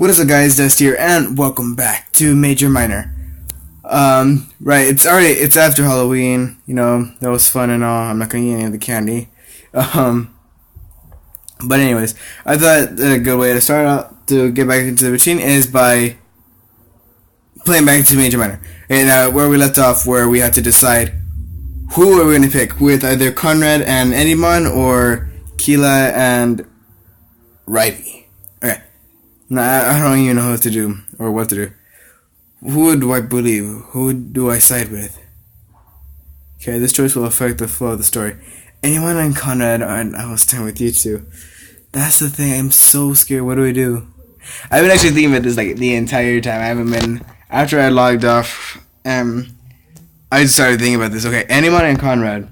What is up, guys? Dust here, and welcome back to Major Minor. Right, it's after Halloween. You know, that was fun and all. I'm not gonna eat any of the candy. But anyways, I thought a good way to start out to get back into the routine is by playing back into Major Minor. And where we left off, where we had to decide who are we gonna pick with either Conrad and Edimon or Keela and Righty. Okay. Now, I don't even know what to do, or what to do. Who do I believe? Who do I side with? Okay, this choice will affect the flow of the story. Anyone on Conrad, I will stand with you two. That's the thing, I'm so scared. What do I do? I've been actually thinking about this like the entire time. I haven't been, after I logged off, I just started thinking about this. Okay, anyone and Conrad.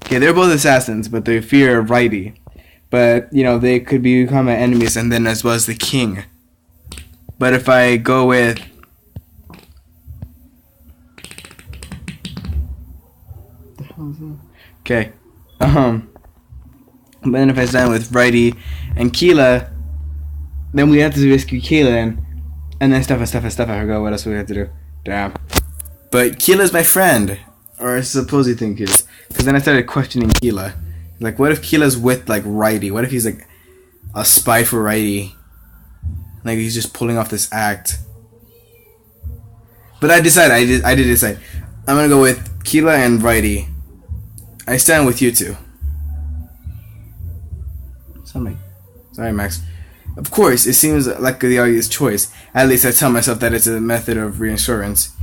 Okay, they're both assassins, but they fear Righty. But, you know, they could become my enemies, and then as well as the king. But if I go with... Okay. But then if I stand with Righty and Keela, then we have to rescue Keela, and then stuff. I forgot what else we have to do. Damn. But Keela's my friend. Or I suppose you think he is. Because then I started questioning Keela. Like, what if Keela's with, like, Righty? What if he's, like, a spy for Righty? Like, he's just pulling off this act. But I did decide. I'm gonna go with Keela and Righty. I stand with you two. Sorry, Max. Of course, it seems like the obvious choice. At least I tell myself that it's a method of reassurance.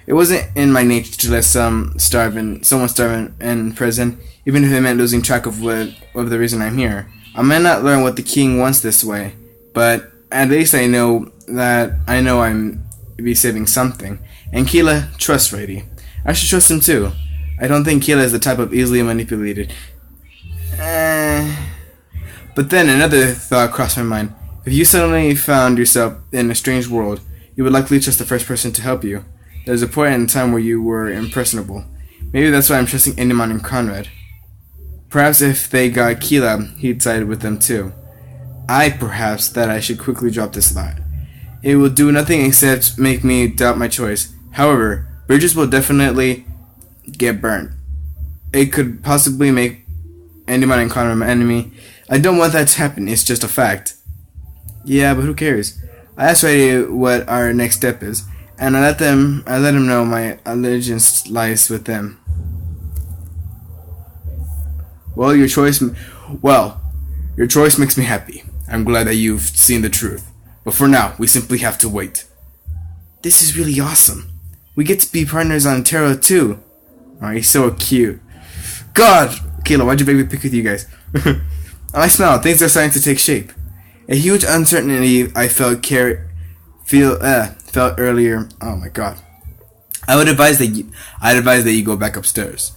It wasn't in my nature to let someone starve in prison, even if it meant losing track of the reason I'm here. I may not learn what the king wants this way, but at least I know I'm be saving something. And Keela trusts Righty. I should trust him too. I don't think Keela is the type of easily manipulated. But then another thought crossed my mind. If you suddenly found yourself in a strange world, you would likely trust the first person to help you. There was a point in time where you were impressionable. Maybe that's why I'm trusting Edimon and Conrad. Perhaps if they got Keela, he'd side with them too. Perhaps that I should quickly drop this thought. It will do nothing except make me doubt my choice. However, bridges will definitely get burnt. It could possibly make Edimon and Conrad my enemy. I don't want that to happen, it's just a fact. Yeah, but who cares? I asked Righty what our next step is, and I let him know my allegiance lies with them. Well, your choice makes me happy. I'm glad that you've seen the truth. But for now, we simply have to wait. This is really awesome. We get to be partners on Tarot too. Oh, he's so cute. God! Keela, why'd you make me pick with you guys? I smell. Things are starting to take shape. A huge uncertainty I felt earlier. Oh my god. I'd advise that you go back upstairs.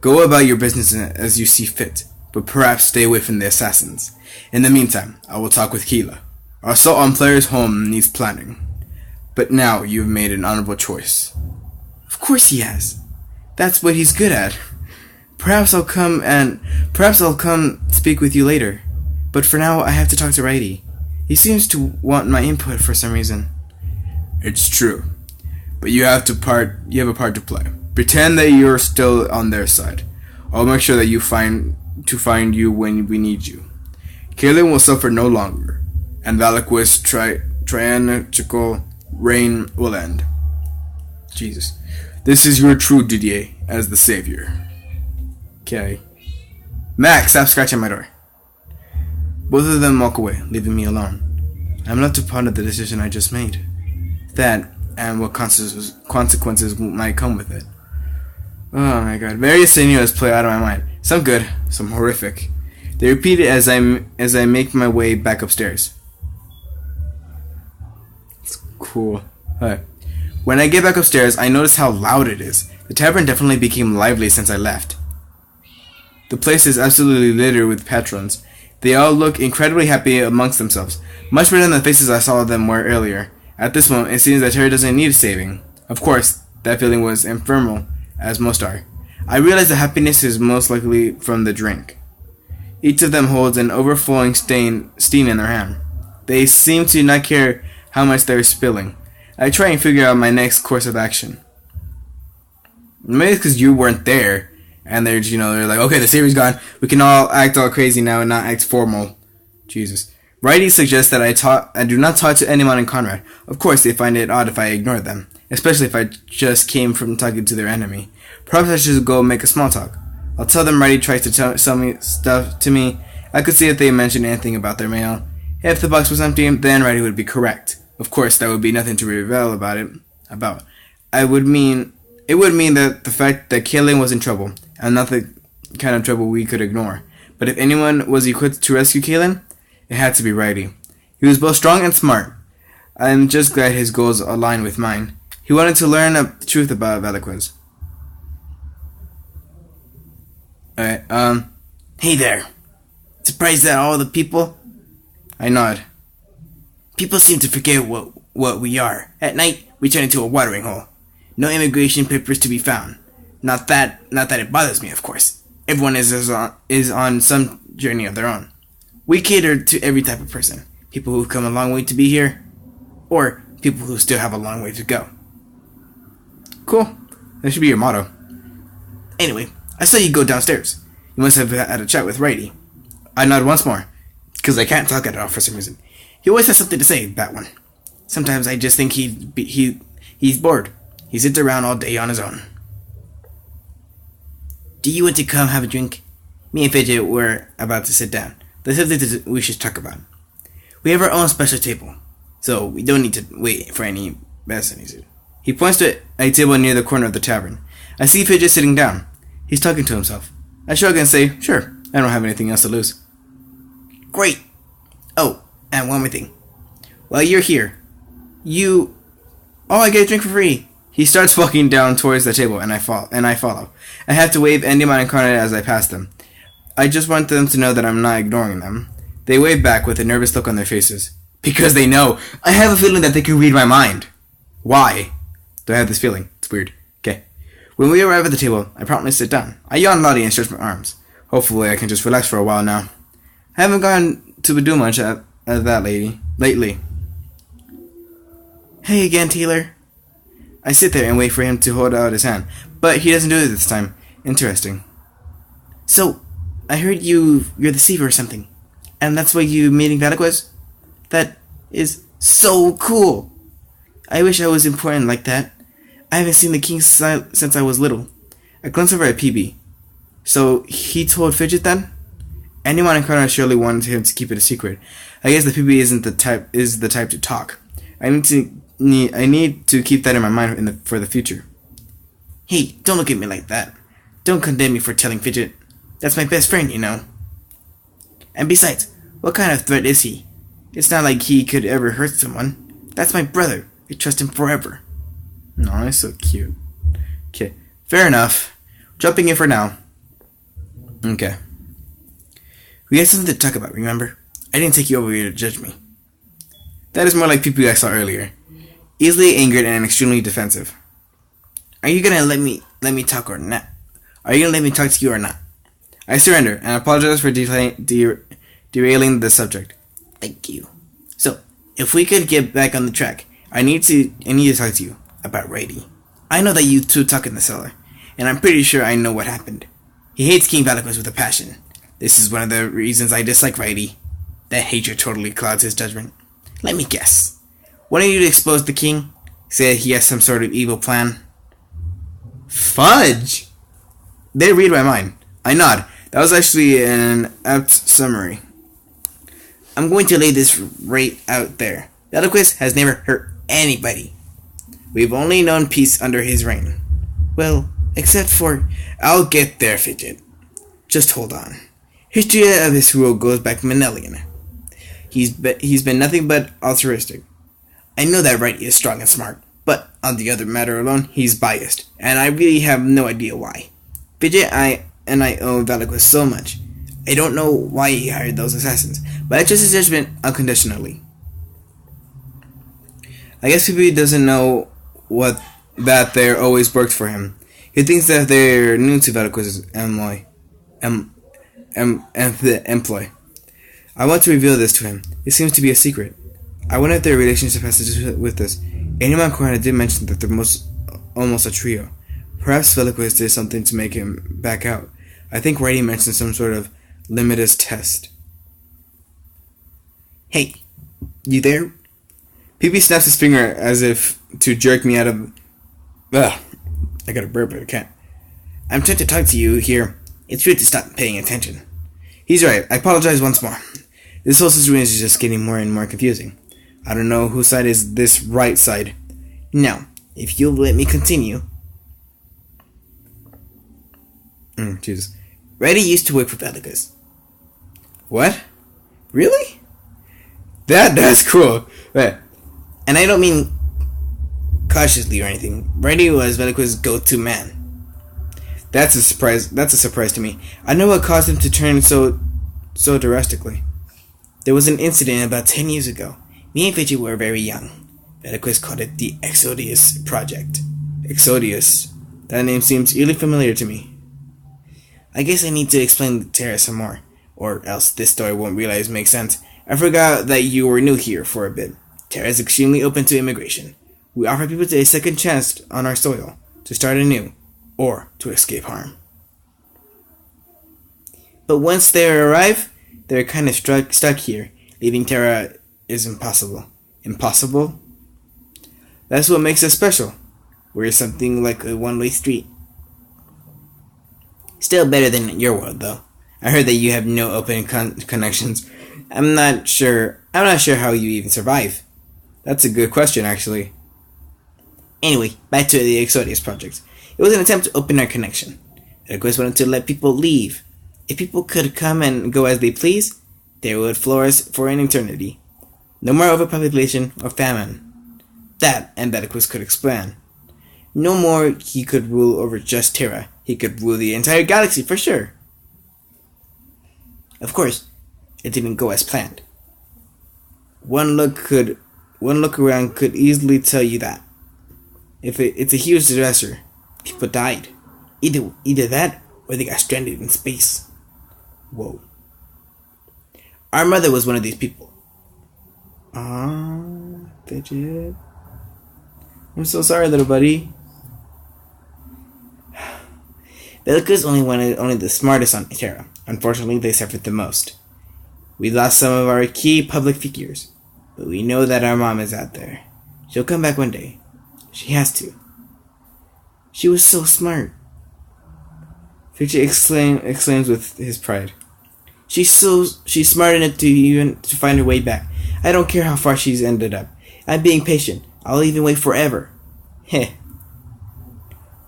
Go about your business as you see fit, but perhaps stay away from the assassins. In the meantime, I will talk with Keela. Our assault on Player's home needs planning. But now you've made an honorable choice. Of course he has. That's what he's good at. Perhaps I'll come speak with you later. But for now, I have to talk to Righty. He seems to want my input for some reason. It's true. But you have a part to play. Pretend that you're still on their side. I'll make sure that you find you when we need you. Kaelin will suffer no longer, and Valaquist's tyrannical reign will end. Jesus. This is your true Didier as the savior. Okay. Max, stop scratching my door. Both of them walk away, leaving me alone. I'm left to ponder the decision I just made. That, and what consequences might come with it. Oh my god. Various scenarios play out of my mind. Some good, some horrific. They repeat it as I make my way back upstairs. It's cool. Alright. When I get back upstairs, I notice how loud it is. The tavern definitely became lively since I left. The place is absolutely littered with patrons. They all look incredibly happy amongst themselves, much better than the faces I saw them wear earlier. At this moment, it seems that Terry doesn't need saving. Of course, that feeling was ephemeral, as most are. I realize the happiness is most likely from the drink. Each of them holds an overflowing stein in their hand. They seem to not care how much they're spilling. I try and figure out my next course of action. Maybe it's because you weren't there, and they're like, okay, the series gone. We can all act all crazy now and not act formal. Jesus. Righty suggests that I do not talk to anyone in Conrad. Of course, they find it odd if I ignore them, especially if I just came from talking to their enemy. Perhaps I should go make a small talk. I'll tell them Righty tries to sell me stuff to me. I could see if they mentioned anything about their mail. If the box was empty, then Righty would be correct. Of course, that would be nothing to reveal about it. It would mean that the fact that Kaylin was in trouble, and not the kind of trouble we could ignore. But if anyone was equipped to rescue Kaylin, it had to be Righty. He was both strong and smart. I'm just glad his goals align with mine. He wanted to learn the truth about Veloquez. Alright, hey there. Surprised at all the people? I nod. People seem to forget what we are. At night, we turn into a watering hole. No immigration papers to be found. Not that it bothers me, of course. Everyone is on some journey of their own. We cater to every type of person. People who've come a long way to be here, or people who still have a long way to go. Cool. That should be your motto. Anyway, I saw you go downstairs. You must have had a chat with Righty. I nod once more, because I can't talk at all for some reason. He always has something to say, that one. Sometimes I just think he's bored. He sits around all day on his own. Do you want to come have a drink? Me and Fidget were about to sit down. There's something we should talk about. We have our own special table, so we don't need to wait for any messages. He points to a table near the corner of the tavern. I see Fidget sitting down. He's talking to himself. I shrug and say, sure, I don't have anything else to lose. Great. Oh, and one more thing. While you're here, I get a drink for free. He starts walking down towards the table, and I follow. I have to wave Endymon and Conrad as I pass them. I just want them to know that I'm not ignoring them. They wave back with a nervous look on their faces. Because they know. I have a feeling that they can read my mind. Why do I have this feeling? It's weird. Okay. When we arrive at the table, I promptly sit down. I yawn loudly and stretch my arms. Hopefully I can just relax for a while now. I haven't gone to do much at that lately. Hey again, Taylor. I sit there and wait for him to hold out his hand, but he doesn't do it this time. Interesting. So, I heard you're the Seaver or something, and that's why you meeting Veloquez? That is so cool. I wish I was important like that. I haven't seen the king since I was little. I glance over at PB. So, he told Fidget then? Anyone in Conrad surely wanted him to keep it a secret. I guess the PB is the type to talk. I need to keep that in my mind for the future. Hey, don't look at me like that. Don't condemn me for telling Fidget. That's my best friend, you know. And besides, what kind of threat is he? It's not like he could ever hurt someone. That's my brother. I trust him forever. Aw, he's so cute. Okay, fair enough. Jumping in for now. Okay. We had something to talk about, remember? I didn't take you over here to judge me. That is more like people I saw earlier. Easily angered and extremely defensive. Are you gonna let me talk or not? Are you gonna let me talk to you or not? I surrender and apologize for derailing the subject. Thank you. So, if we could get back on the track, I need to talk to you about Righty. I know that you two talk in the cellar, and I'm pretty sure I know what happened. He hates King Veloquez with a passion. This is one of the reasons I dislike Righty. That hatred totally clouds his judgment. Let me guess. Wanted you to expose the king? Say he has some sort of evil plan? Fudge! They read my mind. I nod. That was actually an apt summary. I'm going to lay this right out there. Veloquez has never hurt anybody. We've only known peace under his reign. Well, except for... I'll get there, Fidget. Just hold on. History of his rule goes back millennia. He's been nothing but altruistic. I know that Righty is strong and smart, but on the other matter alone, he's biased, and I really have no idea why. Fidget I owe Veloquez so much. I don't know why he hired those assassins, but I trust his judgment unconditionally. I guess Phoebe doesn't know that they're always worked for him. He thinks that they're new to Veloquez's employ. I want to reveal this to him. It seems to be a secret. I wonder if their relationship has to do with this. Anyone Corona did mention that they're almost a trio. Perhaps Veloquist did something to make him back out. I think Righty mentioned some sort of limitless test. Hey, you there? PB snaps his finger as if to jerk me out of... Ugh, I got a burp, but I can't. I'm trying to talk to you here. It's rude to stop paying attention. He's right. I apologize once more. This whole situation is just getting more and more confusing. I don't know whose side is this right side. Now, if you'll let me continue... Jesus. Reddy used to work for Veloquist. What? Really? That's cool. And I don't mean cautiously or anything. Reddy was Veloquist's go-to man. That's a surprise to me. I know what caused him to turn so drastically. There was an incident about 10 years ago. Me and Fidget were very young. Veloquist called it the Exodius Project. Exodius. That name seems eerily familiar to me. I guess I need to explain Terra some more, or else this story won't realize makes sense. I forgot that you were new here for a bit. Terra is extremely open to immigration. We offer people a second chance on our soil, to start anew, or to escape harm. But once they arrive, they're kind of stuck here. Leaving Terra is impossible. Impossible? That's what makes us special. We're something like a one-way street. Still better than your world, though. I heard that you have no open connections. I'm not sure how you even survive. That's a good question, actually. Anyway, back to the Exodius Project. It was an attempt to open our connection. Veloquist wanted to let people leave. If people could come and go as they please, they would flourish for an eternity. No more overpopulation or famine. That, and Veloquist could expand. No more he could rule over just Terra. He could rule the entire galaxy for sure. Of course, it didn't go as planned. One look around could easily tell you that. It's a huge disaster. People died. Either that, or they got stranded in space. Whoa. Our mother was one of these people. Fidget. I'm so sorry, little buddy. Veloquist only the smartest on Terra. Unfortunately, they suffered the most. We lost some of our key public figures, but we know that our mom is out there. She'll come back one day. She has to. She was so smart. Fidget exclaims with his pride. She's smart enough to find her way back. I don't care how far she's ended up. I'm being patient. I'll even wait forever. Heh.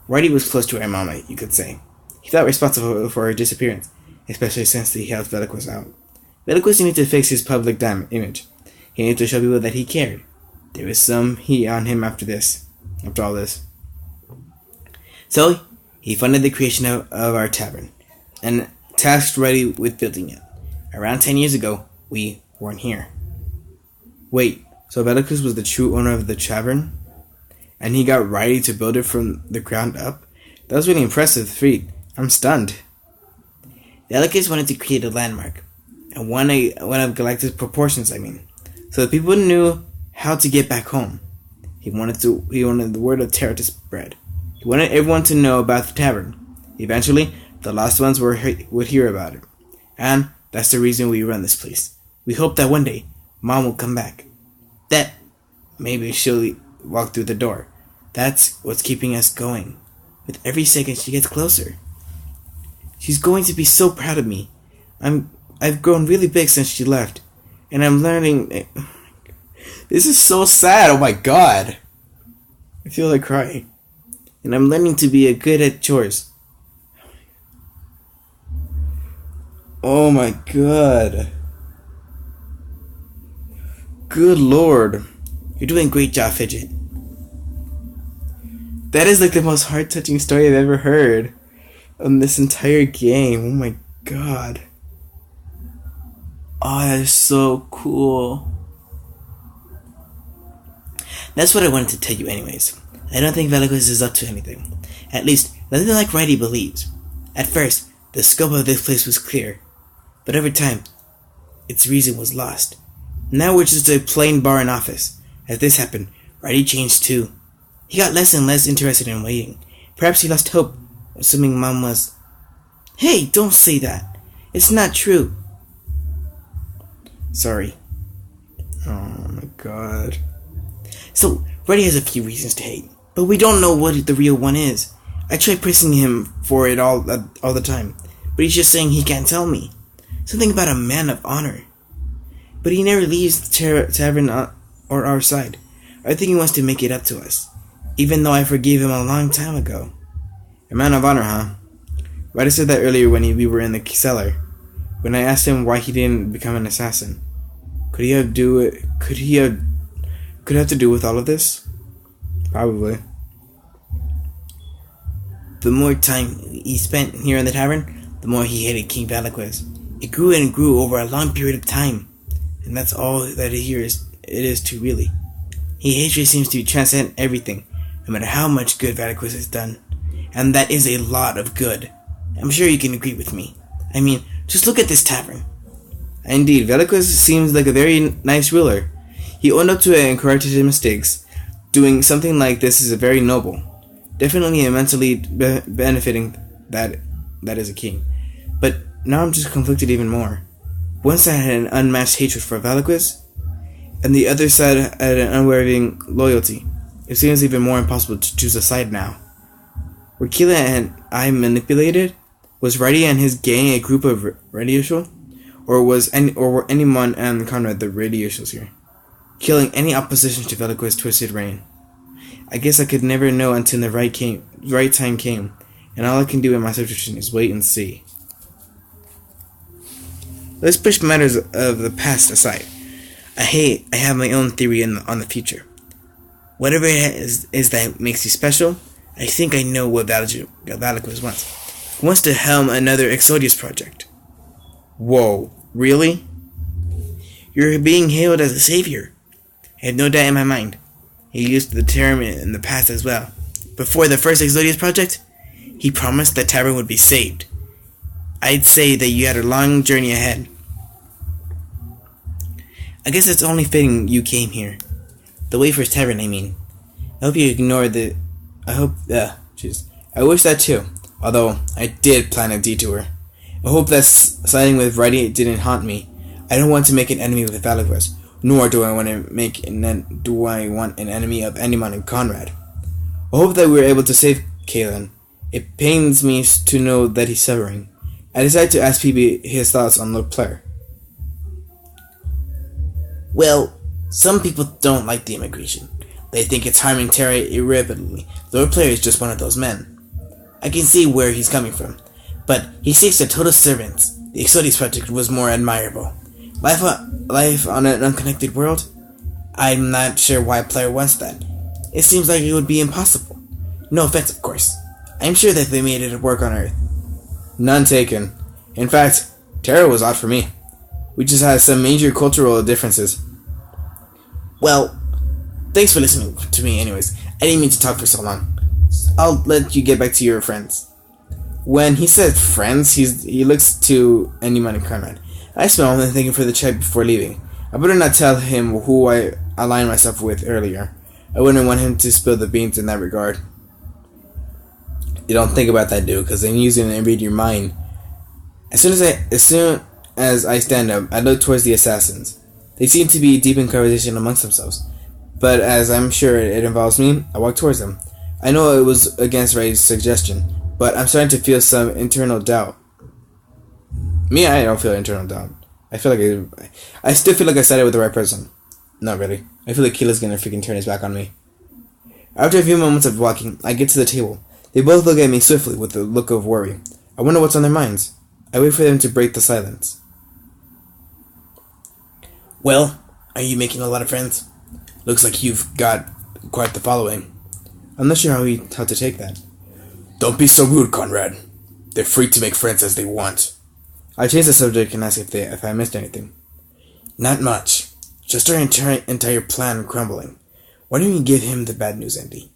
Righty was close to her mama, you could say. He felt responsible for her disappearance, especially since he helped Veloquist out. Veloquist needed to fix his public image. He needed to show people that he cared. There was some heat on him after all this. So, he funded the creation of our tavern, and tasked Righty with building it. Around 10 years ago, we weren't here. Wait, so Veloquist was the true owner of the tavern? And he got Righty to build it from the ground up? That was really impressive feat. I'm stunned. Veloquist wanted to create a landmark, and one of galactic proportions, so that people knew how to get back home. He wanted the word of Terra to spread. He wanted everyone to know about the tavern. Eventually, the lost ones would hear about it. And that's the reason we run this place. We hope that one day, Mom will come back. That maybe she'll walk through the door. That's what's keeping us going. With every second she gets closer. She's going to be so proud of me. I've grown really big since she left. And I'm learning... This is so sad, oh my god. I feel like crying. And I'm learning to be good at chores. Oh my god. Good lord. You're doing a great job, Fidget. That is like the most heart-touching story I've ever heard on this entire game. Oh my god. Oh, that is so cool. That's what I wanted to tell you anyways. I don't think Veloquist is up to anything. At least, nothing like Righty believes. At first, the scope of this place was clear. But over time, its reason was lost. Now we're just a plain bar and office. As this happened, Roddy changed too. He got less and less interested in waiting. Perhaps he lost hope, assuming Mom was... Hey, don't say that. It's not true. Sorry. Oh my god. So, Roddy has a few reasons to hate, but we don't know what the real one is. I try pressing him for it all the time, but he's just saying he can't tell me. Something about a man of honor. But he never leaves the tavern or our side. I think he wants to make it up to us, even though I forgave him a long time ago. A man of honor, huh? Ryder said that earlier when we were in the cellar. When I asked him why he didn't become an assassin. Could he have to do with all of this? Probably. The more time he spent here in the tavern, the more he hated King Valicquez. It grew and grew over a long period of time. And that's all that it is too, really. His hatred seems to transcend everything, no matter how much good Valicquez has done. And that is a lot of good. I'm sure you can agree with me. I mean, just look at this tavern. Indeed, Valicquez seems like a very nice ruler. He owned up to it and corrected his mistakes. Doing something like this is very noble. Definitely immensely benefiting that is a king. But now I'm just conflicted even more. Once I had an unmatched hatred for Valicquez, and the other side had an unwavering loyalty. It seems even more impossible to choose a side now. Were Keela and I manipulated? Was Roddy and his gang a group of radioshul? Or were anyone and Conrad the radioshul's here? Killing any opposition to Valicquez's twisted reign. I guess I could never know until the right time came, and all I can do in my situation is wait and see. Let's push matters of the past aside. I have my own theory on the future. Whatever it is that makes you special, I think I know what Valicquez wants. He wants to helm another Exodius project. Whoa, really? You're being hailed as a savior. I have no doubt in my mind. He used the term in the past as well. Before the first Exodius project, he promised the tavern would be saved. I'd say that you had a long journey ahead. I guess it's only fitting you came here. The Wayfarer's Tavern, I mean. I hope you ignore the... I wish that too. Although, I did plan a detour. I hope that siding with Roddy didn't haunt me. I don't want to make an enemy with Valicquez, nor do I want an enemy of anyone in Conrad. I hope that we were able to save Kalen. It pains me to know that he's suffering. I decided to ask PB his thoughts on Lord Player. Well, some people don't like the immigration. They think it's harming Terra irreparably. Lord Player is just one of those men. I can see where he's coming from, but he seeks the total servants. The Exodius project was more admirable. Life on an unconnected world? I'm not sure why Player wants that. It seems like it would be impossible. No offense, of course. I'm sure that they made it work on Earth. None taken. In fact, Terra was odd for me. We just had some major cultural differences. Well, thanks for listening to me anyways. I didn't mean to talk for so long. I'll let you get back to your friends. When he said friends, he looks to Anyman and Conrad. I smell him thinking for the check before leaving. I better not tell him who I aligned myself with earlier. I wouldn't want him to spill the beans in that regard. You don't think about that, dude, because I'm using it and read your mind. As soon as I stand up, I look towards the assassins. They seem to be deep in conversation amongst themselves. But as I'm sure it involves me, I walk towards them. I know it was against Ray's suggestion, but I'm starting to feel some internal doubt. I don't feel internal doubt. I still feel like I sided with the right person. Not really. I feel like Keela's gonna freaking turn his back on me. After a few moments of walking, I get to the table. They both look at me swiftly with a look of worry. I wonder what's on their minds. I wait for them to break the silence. Well, are you making a lot of friends? Looks like you've got quite the following. I'm not sure how to take that. Don't be so rude, Conrad. They're free to make friends as they want. I changed the subject and asked if I missed anything. Not much. Just our entire plan crumbling. Why don't you give him the bad news, Andy?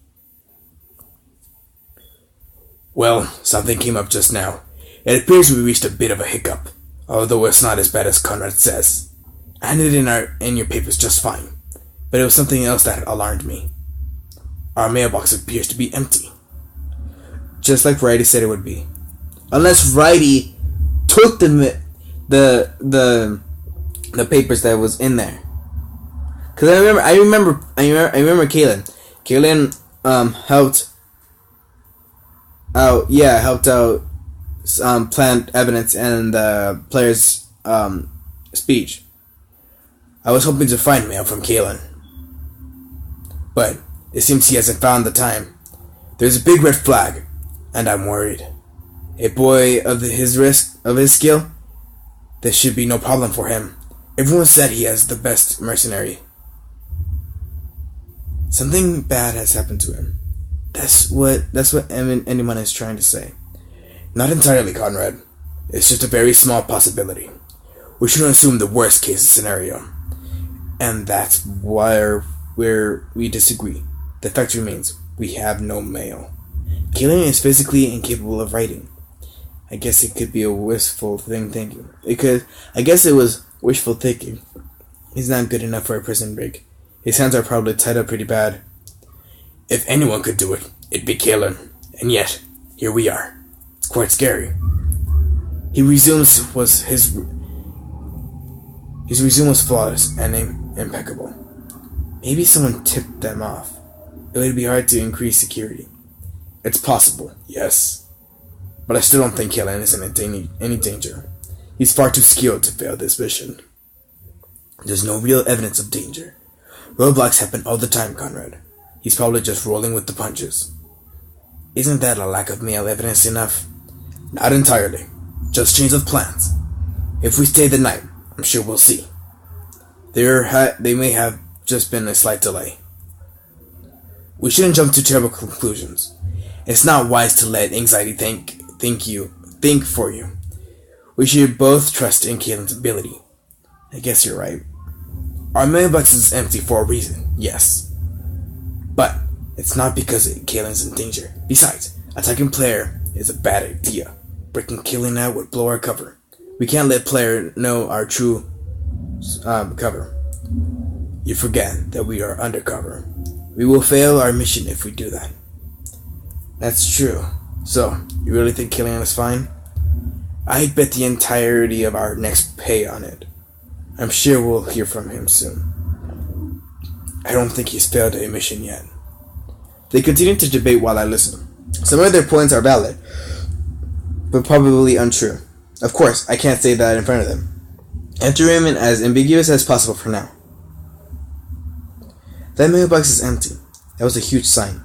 Well, something came up just now. It appears we reached a bit of a hiccup, although it's not as bad as Conrad says. I handed in your papers just fine, but it was something else that alarmed me. Our mailbox appears to be empty. Just like Righty said it would be. Unless Righty took the papers that was in there. Cause I remember Kalen. Kalen helped out plant evidence and the player's speech. I was hoping to find mail from Kalen, but it seems he hasn't found the time. There's a big red flag, and I'm worried. A boy of his skill, there should be no problem for him. Everyone said he has the best mercenary. Something bad has happened to him. That's what anyone is trying to say. Not entirely, Conrad. It's just a very small possibility. We shouldn't assume the worst case scenario. And that's where we disagree. The fact remains, we have no mail. Kalen is physically incapable of writing. I guess it could be a wishful thinking. I guess it was wishful thinking. He's not good enough for a prison break. His hands are probably tied up pretty bad. If anyone could do it, it'd be Kalen. And yet, here we are. It's quite scary. His resume was flawless and impeccable. Maybe someone tipped them off. It would be hard to increase security. It's possible, yes. But I still don't think Kalen is in any danger. He's far too skilled to fail this mission. There's no real evidence of danger. Roadblocks happen all the time, Conrad. He's probably just rolling with the punches. Isn't that a lack of male evidence enough? Not entirely. Just change of plans. If we stay the night, I'm sure we'll see. They may have just been a slight delay. We shouldn't jump to terrible conclusions. It's not wise to let anxiety think for you. We should both trust in Kalen's ability. I guess you're right. Our mailbox is empty for a reason, yes. But it's not because Kalen's in danger. Besides, attacking player is a bad idea. Breaking Kalen out would blow our cover. We can't let player know our true cover. You forget that we are undercover. We will fail our mission if we do that. That's true. So, you really think Kalen is fine? I'd bet the entirety of our next pay on it. I'm sure we'll hear from him soon. I don't think he's failed a mission yet. They continue to debate while I listen. Some of their points are valid, but probably untrue. Of course, I can't say that in front of them. Enter him in as ambiguous as possible for now. That mailbox is empty. That was a huge sign.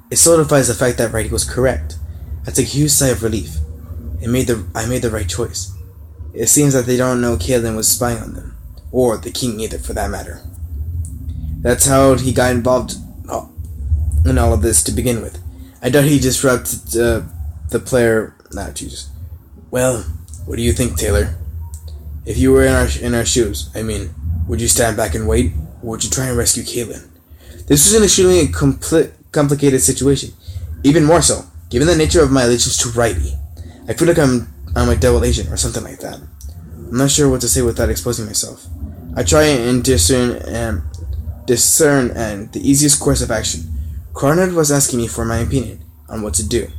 It solidifies the fact that Righty was correct. I took a huge sigh of relief. I made the right choice. It seems that they don't know Kalen was spying on them, or the king either, for that matter. That's how he got involved in all of this to begin with. I doubt he disrupted the player. Nah, Jesus. Well, what do you think, Taylor? If you were in our shoes, would you stand back and wait, or would you try and rescue Kalen? This was an extremely complicated situation. Even more so, given the nature of my allegiance to Righty. I feel like I'm a double agent or something like that. I'm not sure what to say without exposing myself. I try and discern and the easiest course of action. Conrad was asking me for my opinion on what to do,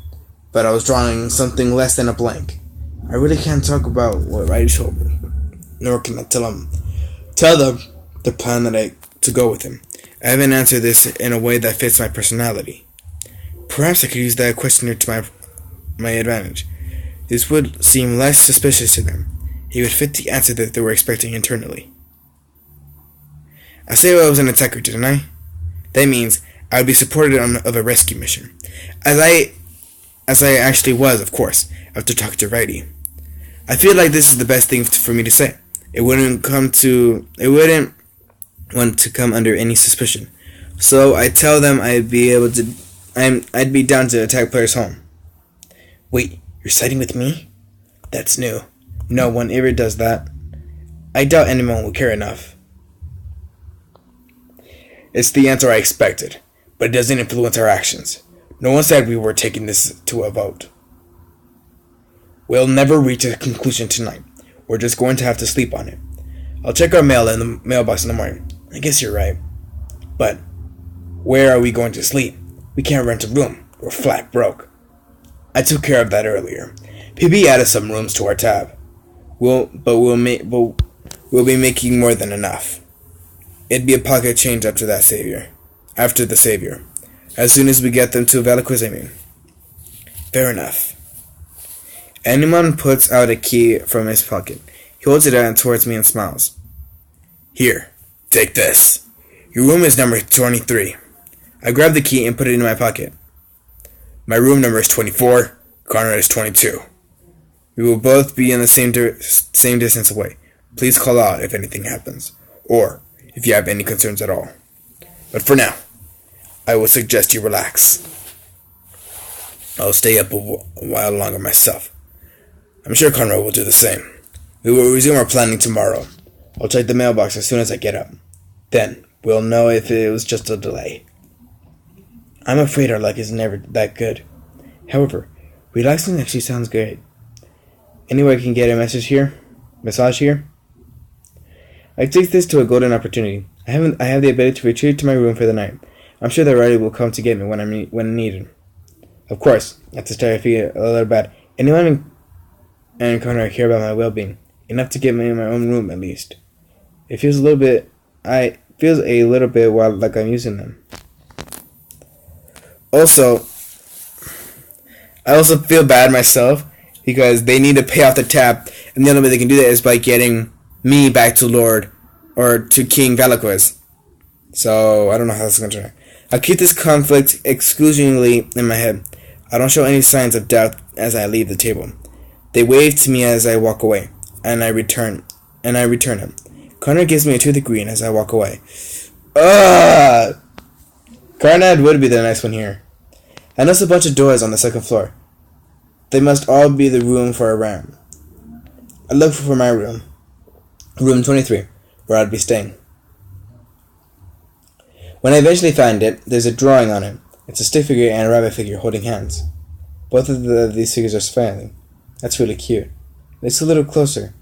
but I was drawing something less than a blank. I really can't talk about what Righty told me, nor can I tell them the plan to go with him. I haven't answered this in a way that fits my personality. Perhaps I could use that questionnaire to my advantage. This would seem less suspicious to them. He would fit the answer that they were expecting internally. I said I was an attacker, didn't I? That means I would be supported of a rescue mission. As I actually was, of course, after talking to Righty. I feel like this is the best thing for me to say. It wouldn't want to come under any suspicion. So I tell them I'd be down to attack players' home. Wait, you're siding with me? That's new. No one ever does that. I doubt anyone will care enough. It's the answer I expected, but it doesn't influence our actions. No one said we were taking this to a vote. We'll never reach a conclusion tonight. We're just going to have to sleep on it. I'll check our mail in the mailbox in the morning. I guess you're right. But where are we going to sleep? We can't rent a room. We're flat broke. I took care of that earlier. PB added some rooms to our tab. We'll be making more than enough. It'd be a pocket change after the savior. As soon as we get them to Veliquez, I mean. Fair enough. Anyone puts out a key from his pocket. He holds it out towards me and smiles. Here, take this. Your room is number 23. I grab the key and put it in my pocket. My room number is 24. Connor is 22. We will both be in the same distance away. Please call out if anything happens, or if you have any concerns at all. But for now, I would suggest you relax. I'll stay up a while longer myself. I'm sure Conrad will do the same. We will resume our planning tomorrow. I'll check the mailbox as soon as I get up. Then, we'll know if it was just a delay. I'm afraid our luck is never that good. However, relaxing actually sounds great. Anywhere I can get a massage here? I take this to a golden opportunity. I have the ability to retreat to my room for the night. I'm sure that Riley will come to get me when needed. Of course, at this time I feel a little bad. Anyone and Connor care about my well-being, enough to get me in my own room at least. It feels a little bit while like I'm using them. Also, I also feel bad myself because they need to pay off the tab, and the only way they can do that is by getting me back to Lord or to King Veliquez. So I don't know how this is going to turn out. I'll keep this conflict exclusively in my head. I don't show any signs of doubt as I leave the table. They wave to me as I walk away, and I return it. Connor gives me a tooth of green as I walk away. Carnad would be the next one here. I notice a bunch of doors on the second floor. They must all be the room for a ram. I look for my room. Room 23, where I'd be staying. When I eventually find it, there's a drawing on it. It's a stick figure and a rabbit figure holding hands. Both of these figures are smiling. That's really cute. It's a little closer.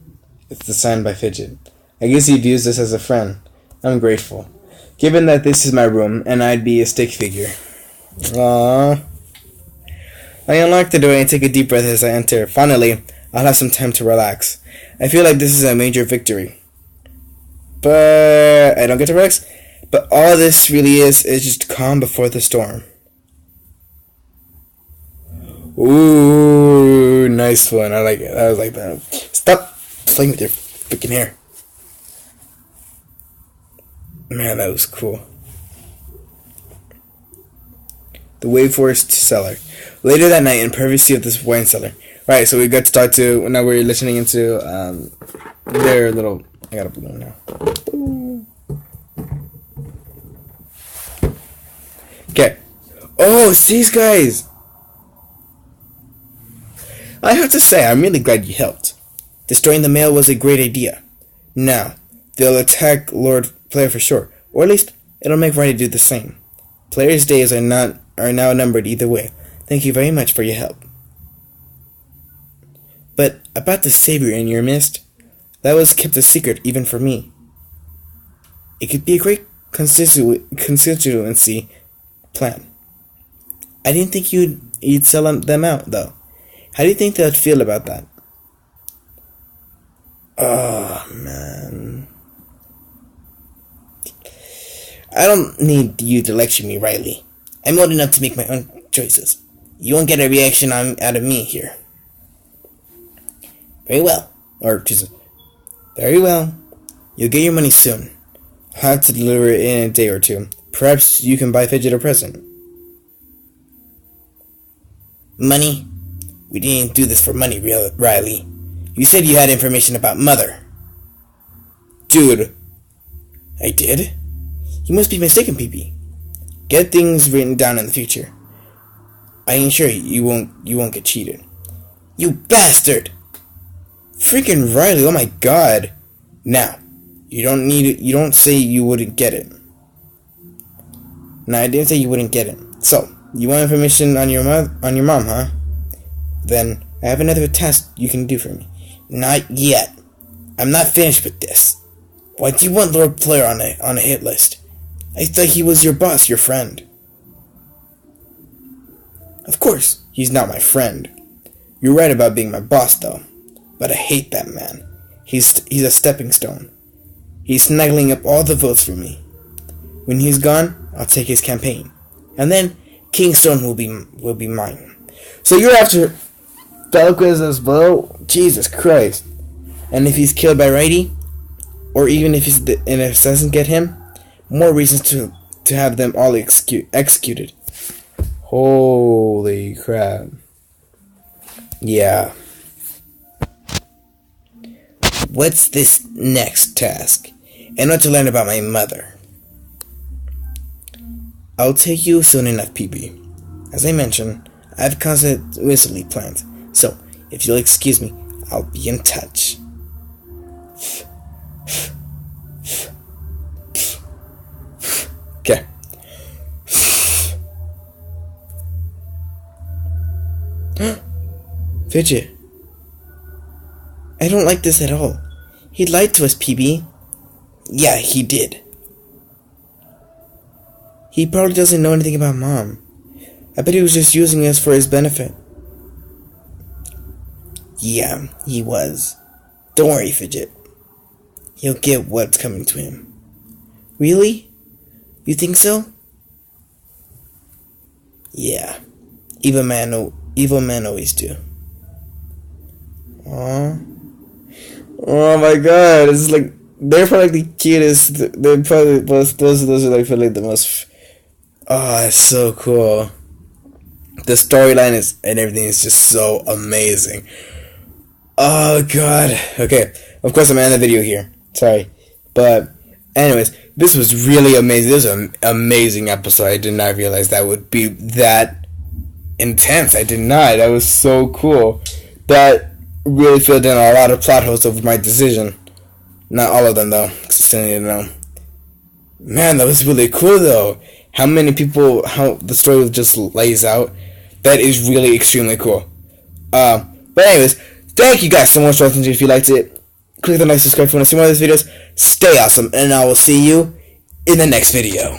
It's designed by Fidget. I guess he'd use this as a friend. I'm grateful. Given that this is my room, and I'd be a stick figure. Aww. I unlock the door and take a deep breath as I enter. Finally, I'll have some time to relax. I feel like this is a major victory. But I don't get to relax. But all this really is just calm before the storm. Ooh, nice one. I like it. I was like that. Stop playing with your freaking hair. Man, that was cool. The Waveforest Cellar. Later that night, in privacy of this wine cellar. Right, so we got to talk to. Now we're listening into their little. I got a balloon now. Okay. Oh, it's these guys. I have to say, I'm really glad you helped. Destroying the mail was a great idea. Now, they'll attack Lord Player for sure, or at least it'll make Riley do the same. Player's days are now numbered either way. Thank you very much for your help. But about the savior in your midst, that was kept a secret even for me. It could be a great constituency plan. I didn't think you'd sell them out though. How do you think they'd feel about that? Oh man. I don't need you to lecture me, Riley. I'm old enough to make my own choices. You won't get a reaction out of me here. Very well. Very well. You'll get your money soon. I'll have to deliver it in a day or two. Perhaps you can buy Fidget a present. Money? We didn't do this for money, Riley. You said you had information about Mother. Dude. I did? You must be mistaken, PP. Get things written down in the future. I ensure you won't get cheated. You bastard! Freaking Riley, oh my god. Now, you don't say you wouldn't get it. No, I didn't say you wouldn't get it. So, you want information on your mom, huh? Then, I have another task you can do for me. Not yet. I'm not finished with this. Why do you want Lord Blair on a hit list? I thought he was your boss, your friend. Of course, he's not my friend. You're right about being my boss, though. But I hate that man. He's a stepping stone. He's snuggling up all the votes for me. When he's gone, I'll take his campaign. And then Kingstone will be mine. So you're after Felquist as well? Jesus Christ. And if he's killed by Righty, or even if an assassin get him, more reasons to have them all executed. Holy crap. Yeah. What's this next task? And what to learn about my mother. I'll take you soon enough, PB. As I mentioned, I have consequently planned. So, if you'll excuse me, I'll be in touch. Okay. Fidget. I don't like this at all. He lied to us, PB. Yeah, he did. He probably doesn't know anything about Mom. I bet he was just using us for his benefit. Yeah, he was. Don't worry, Fidget. He'll get what's coming to him. Really? You think so? Yeah. Evil men always do. Aww. Oh my god, it's like, they're probably the cutest. They're probably those are like probably the most. Oh, it's so cool. The storyline is and everything is just so amazing. Oh god. Okay, of course I'm gonna end the video here. Sorry, but anyways, this was really amazing. This was an amazing episode. I did not realize that would be that intense. I did not. That was so cool. That really filled in a lot of plot holes of my decision. Not all of them though, because I still need to know. Man, that was really cool though. How many people, how the story just lays out. That is really extremely cool. But anyways, thank you guys so much for watching. If you liked it, click the like, subscribe if you want to see more of these videos. Stay awesome, and I will see you in the next video.